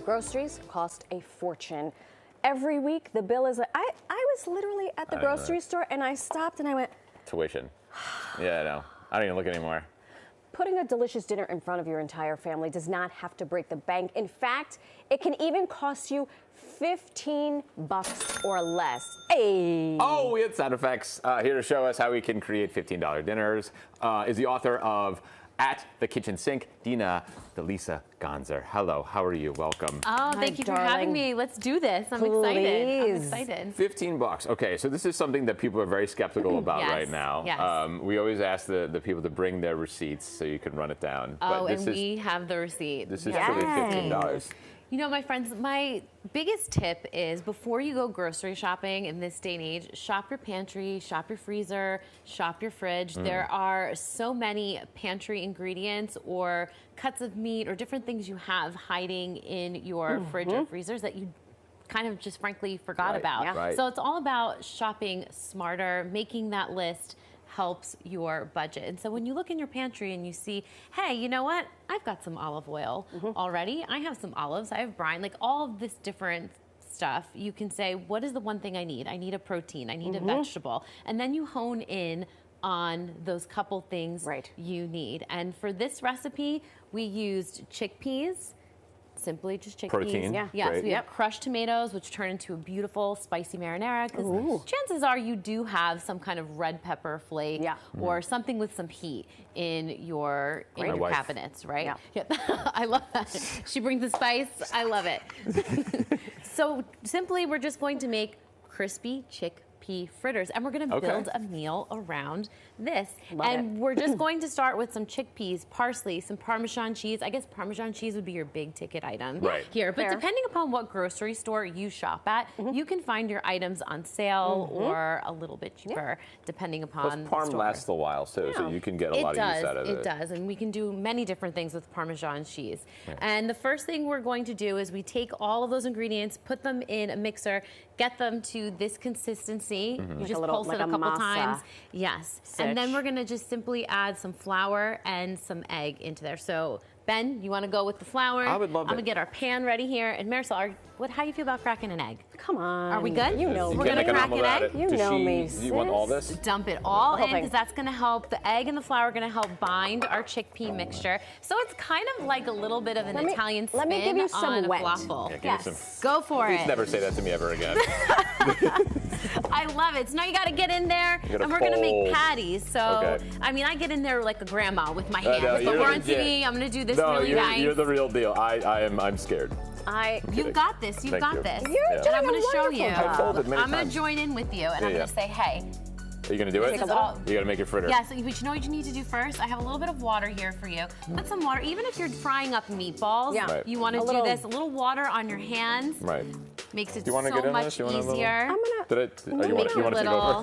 Groceries cost a fortune. Every week, the bill is I was literally at the grocery store and I stopped and I went, tuition. Yeah, I know. I don't even look anymore. Putting a delicious dinner in front of your entire family does not have to break the bank. In fact, it can even cost you $15 or less. Hey. Oh, we had sound effects. Here to show us how we can create $15 dinners is the author of At the Kitchen Sink, Dina Lisa Gonzer. Hello, how are you? Welcome. Oh, thank you for having me. Let's do this. I'm excited. $15. Okay, so this is something that people are very skeptical about right now. Yes. We always ask the people to bring their receipts so you can run it down. Oh, but we have the receipt. This is truly $15. You know, my friends, my biggest tip is before you go grocery shopping in this day and age, shop your pantry, shop your freezer, shop your fridge. There are so many pantry ingredients or cuts of meat or different things you have hiding in your fridge or freezers that you kind of just frankly forgot about. Yeah. Right. So it's all about shopping smarter, making that list helps your budget. And so when you look in your pantry and you see, hey, you know what? I've got some olive oil already. I have some olives. I have brine. Like all of this different stuff, you can say, what is the one thing I need? I need a protein. I need a vegetable. And then you hone in on those couple things you need. And for this recipe, we used chickpeas. Simply just chickpeas. Protein. Yes, we have crushed tomatoes, which turn into a beautiful spicy marinara. Because chances are you do have some kind of red pepper flake or something with some heat in your cabinets, right? Yeah. I love that. She brings the spice. I love it. So simply, we're just going to make crispy chickpea fritters, and we're going to build a meal around this. We're just going to start with some chickpeas, parsley, some Parmesan cheese. I guess Parmesan cheese would be your big ticket item here. But depending upon what grocery store you shop at, you can find your items on sale or a little bit cheaper, depending upon the Parm store. lasts a while, so you can get a lot of use out of it. It does, and we can do many different things with Parmesan cheese. And the first thing we're going to do is we take all of those ingredients, put them in a mixer, get them to this consistency. You just pulse it a couple times. Yes. And then we're going to just simply add some flour and some egg into there. So, Ben, you want to go with the flour? I would love I'm going to get our pan ready here. And Marisol, how do you feel about cracking an egg? Come on. Are we good? You know, we're going to crack an egg. You know me, Do you want all this? Dump it all in because that's going to help. The egg and the flour are going to help bind our chickpea mixture. So it's kind of like a little bit of an Italian spin let me give you some on wet. a waffle. Yeah, give me some. Go for it. Please never say that to me ever again. I love it. So now you got to get in there, and we're going to make patties. So, I mean, I get in there like a grandma with my hands. But we're on TV. I'm going to do this really nice. You're the real deal. I'm scared. You've got this. You've got this. You're doing I'm going to show you. I've folded many I'm going to join in with you, and I'm going to say, hey. Are you going to do it? You got to make your fritter. Yeah, so you know what you need to do first? I have a little bit of water here for you. Put some water, even if you're frying up meatballs, you want to do this. A little water on your hands. Right. Makes it so much easier. You want to take over?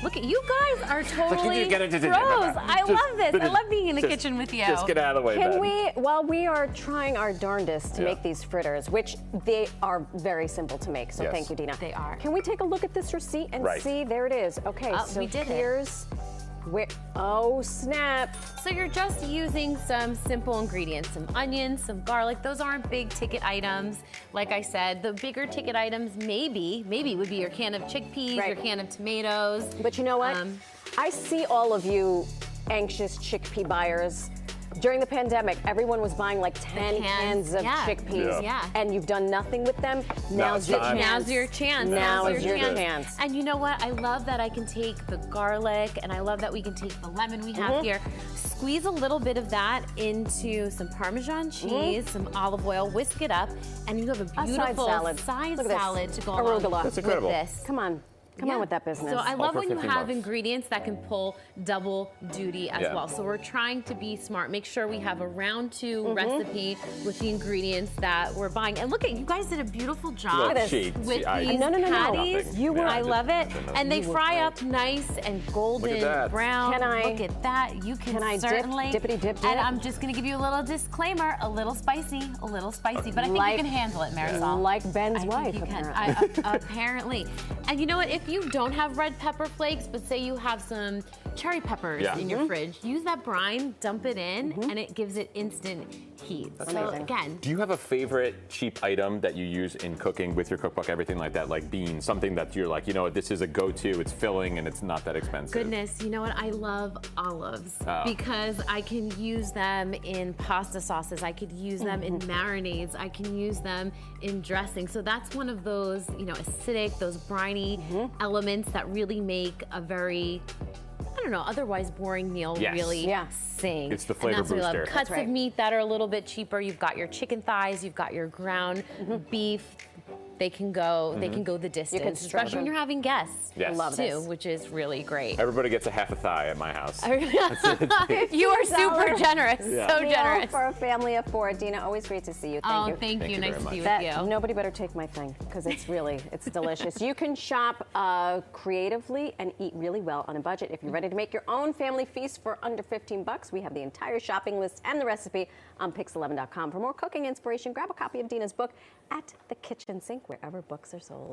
Look at you guys are totally pros. I love this. I love being in the kitchen with you. Just get out of the way, Can we, while we are trying our darndest to make these fritters, which they are very simple to make, so thank you, Dina. They are. Can we take a look at this receipt and see? There it is. Okay, so we did here's where, oh snap. So you're just using some simple ingredients, some onions, some garlic. Those aren't big ticket items. Like I said, the bigger ticket items maybe would be your can of chickpeas, your can of tomatoes. But you know what? I see all of you anxious chickpea buyers. During the pandemic, everyone was buying like 10 cans of chickpeas, and you've done nothing with them. Now's your chance. Now's your chance. Now is your chance. And you know what? I love that I can take the garlic, and I love that we can take the lemon we have here. Squeeze a little bit of that into some Parmesan cheese, some olive oil, whisk it up, and you have a beautiful side salad to go along with this. Come on. Come on with that business. So I love when you have ingredients that can pull double duty as well. So we're trying to be smart. Make sure we have a round 2 recipe with the ingredients that we're buying. And look at you guys did a beautiful job with these patties. I love it. And they fry up nice and golden brown. Look at that. You can certainly dippity-dip. And I'm just going to give you a little disclaimer. A little spicy. But I think you can handle it, Marisol. Like Ben's wife, apparently. And you know what? If you don't have red pepper flakes, but say you have some cherry peppers in your fridge, use that brine, dump it in, and it gives it instant heat. That's so amazing. again, do you have a favorite cheap item that you use in cooking with your cookbook, everything like that, like beans, something that you're like, you know, this is a go-to, it's filling and it's not that expensive? Goodness, you know what? I love olives because I can use them in pasta sauces. I could use them in marinades. I can use them in dressing. So that's one of those, you know, acidic, those briny elements that really make a very, I don't know, otherwise boring meal really sing. It's the flavor and that's booster. What we love. Cuts of meat that are a little bit cheaper. You've got your chicken thighs, you've got your ground beef. They can go the distance, especially when you're having guests. Yes. I love too, this. which is really great. Everybody gets a half a thigh at my house. You are super generous, so generous. For a family of 4. Dina, always great to see you. Thank you. Thank you. Nice to be with you. Nobody better take my thing because it's delicious. You can shop creatively and eat really well on a budget. If you're ready to make your own family feast for under $15, we have the entire shopping list and the recipe on pix11.com. For more cooking inspiration, grab a copy of Dina's book At the Kitchen Sink, wherever books are sold.